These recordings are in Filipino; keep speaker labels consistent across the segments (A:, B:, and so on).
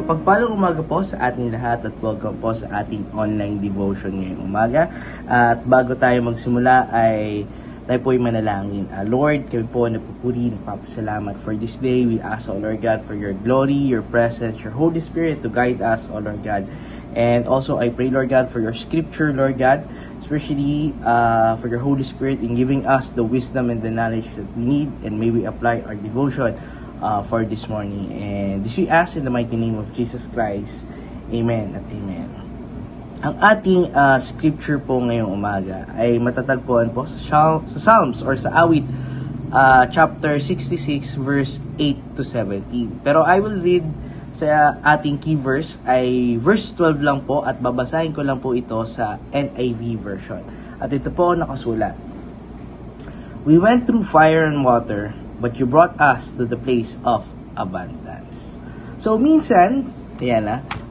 A: Mapagpalang umaga po sa ating lahat at welcome po sa ating online devotion ngayong umaga. At bago tayo magsimula ay tayo po ay manalangin. Lord, kami po nagpupuri, nagpapasalamat for this day. We ask, O Lord God, for your glory, your presence, your Holy Spirit to guide us, O Lord God. And also, I pray, Lord God, for your scripture, Lord God, especially for your Holy Spirit in giving us the wisdom and the knowledge that we need, and may we apply our devotion for this morning. And this we ask in the mighty name of Jesus Christ. Amen at amen. Ang ating scripture po ngayong umaga ay matatagpuan po sa Psalms or sa Awit chapter 66 verse 8 to 17. Pero I will read sa ating key verse ay verse 12 lang po at babasahin ko lang po ito sa NIV version. At ito po nakasulat. We went through fire and water, but you brought us to the place of abundance. So minsan,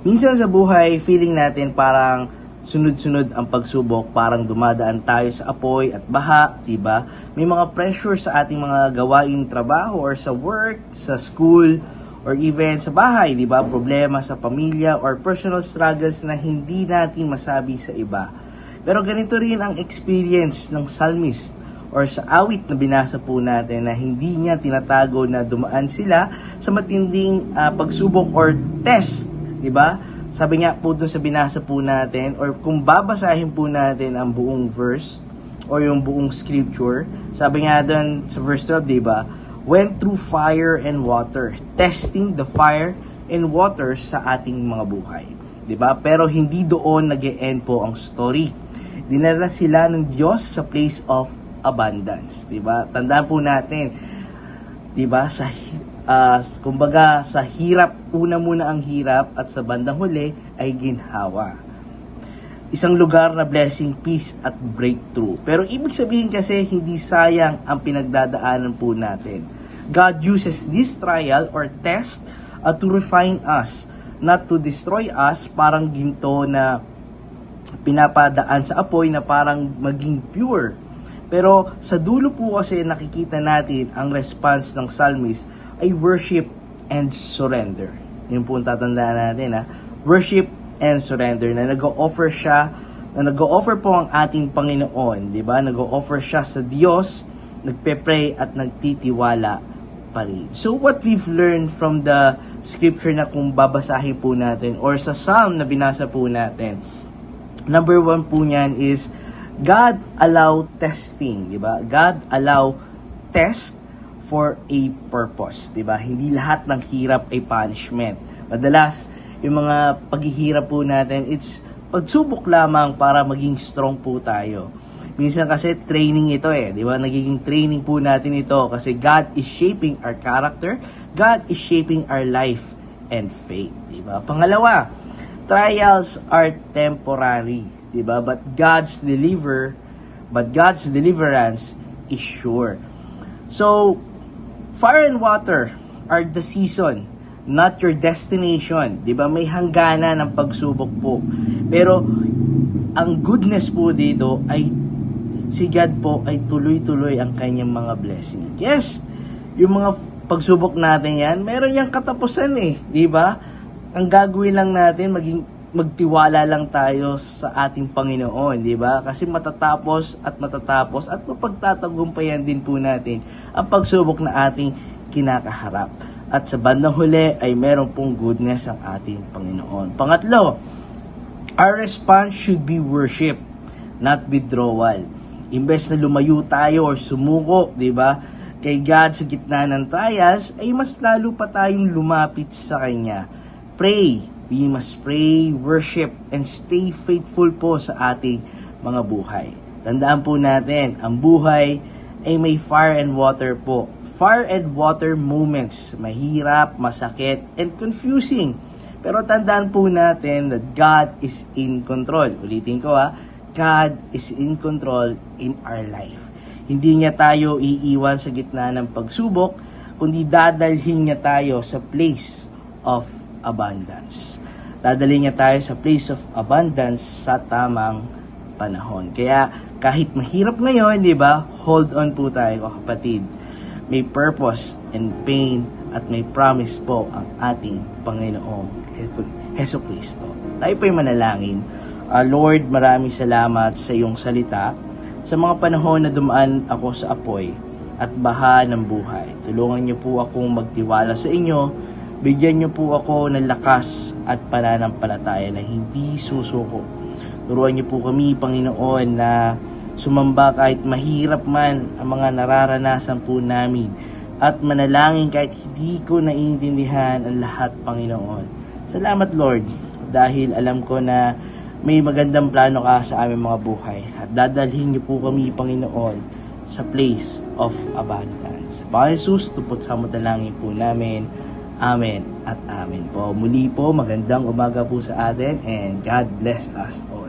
A: minsan sa buhay, feeling natin parang sunod-sunod ang pagsubok, parang dumadaan tayo sa apoy at baha, diba? May mga pressure sa ating mga gawaing trabaho or sa work, sa school, or even sa bahay, diba? Problema sa pamilya or personal struggles na hindi natin masabi sa iba. Pero ganito rin ang experience ng psalmist or sa awit na binasa po natin na hindi niya tinatago na dumaan sila sa matinding pagsubok or test, di ba? Sabi nga po doon sa binasa po natin or kung babasahin po natin ang buong verse or yung buong scripture, sabi nga doon sa verse 12, di ba? Went through fire and water, testing the fire and water sa ating mga buhay. Di ba? Pero hindi doon nag-e-end po ang story. Dinala sila ng Diyos sa place of abundance, 'di ba? Tandaan po natin, 'di ba, kumbaga sa hirap, una muna ang hirap at sa bandang huli ay ginhawa. Isang lugar na blessing, peace at breakthrough. Pero ibig sabihin kasi hindi sayang ang pinagdadaanan po natin. God uses this trial or test to refine us, not to destroy us, parang ginto na pinapadaan sa apoy na parang maging pure. Pero sa dulo po kasi nakikita natin ang response ng psalmist ay worship and surrender. Yun po ang tatandaan natin, worship and surrender, na nag-o-offer po ang ating Panginoon, di ba? Nag-o-offer siya sa Diyos, nagpe-pray at nagtitiwala pa rin. So what we've learned from the scripture na kung babasahin po natin or sa psalm na binasa po natin, number 1 po niyan is God allow testing, di ba? God allow test for a purpose, di ba? Hindi lahat ng hirap ay punishment. Madalas, yung mga paghihirap po natin, it's pagsubok lamang para maging strong po tayo. Minsan kasi training ito di ba? Nagiging training po natin ito kasi God is shaping our character, God is shaping our life and faith, di ba? Pangalawa, trials are temporary, diba? But God's deliverance is sure. So, fire and water are the season, not your destination. Diba? May hangganan ng pagsubok po. Pero, ang goodness po dito ay si God po ay tuloy-tuloy ang kanyang mga blessing. Yes, yung mga pagsubok natin yan, meron yung katapusan diba? Ang gagawin lang natin, magtiwala lang tayo sa ating Panginoon, di ba? Kasi matatapos at mapagtatagumpayan din po natin ang pagsubok na ating kinakaharap. At sa bandang huli ay meron pong goodness ang ating Panginoon. Pangatlo, our response should be worship, not withdrawal. Imbes na lumayo tayo or sumuko, di ba, kay God sa gitna ng trials, ay mas lalo pa tayong lumapit sa Kanya. Pray. We must pray, worship, and stay faithful po sa ating mga buhay. Tandaan po natin, ang buhay ay may fire and water po. Fire and water moments, mahirap, masakit, and confusing. Pero tandaan po natin that God is in control. Ulitin ko God is in control in our life. Hindi niya tayo iiwan sa gitna ng pagsubok, kundi dadalhin niya tayo sa place of abundance. Dadalhin niya tayo sa place of abundance sa tamang panahon. Kaya kahit mahirap ngayon, di ba? Hold on po tayo, kapatid. May purpose and pain at may promise po ang ating Panginoong Heso Kristo. Tayo po'y manalangin. Lord, maraming salamat sa iyong salita. Sa mga panahon na dumaan ako sa apoy at baha ng buhay, tulungan niyo po akong magtiwala sa inyo. Bigyan niyo po ako ng lakas at pananampalataya na hindi susuko. Turuan niyo po kami, Panginoon, na sumamba kahit mahirap man ang mga nararanasan po namin at manalangin kahit hindi ko naiintindihan ang lahat, Panginoon. Salamat, Lord, dahil alam ko na may magandang plano ka sa aming mga buhay at dadalhin niyo po kami, Panginoon, sa place of abundance. Panginoon Jesus, tupot sa dalangin po namin. Amen at amen po. Muli po, magandang umaga po sa atin and God bless us all.